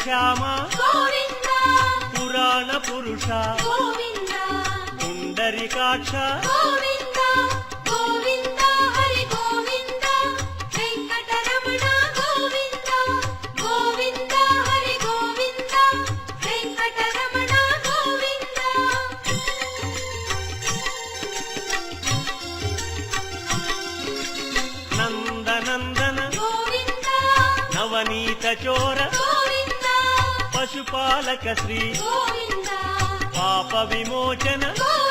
శ్యామ గోవింద పురాణ పురుష గోవింద పుండరీకాక్ష గోవింద గోవింద హరి గోవింద వెంకటరమణ గోవింద గోవింద హరి గోవింద వెంకటరమణ గోవింద నందనందన గోవింద నవనీత చోర గోవింద పశుపాలక శ్రీ గోవింద పాప విమోచన గోవింద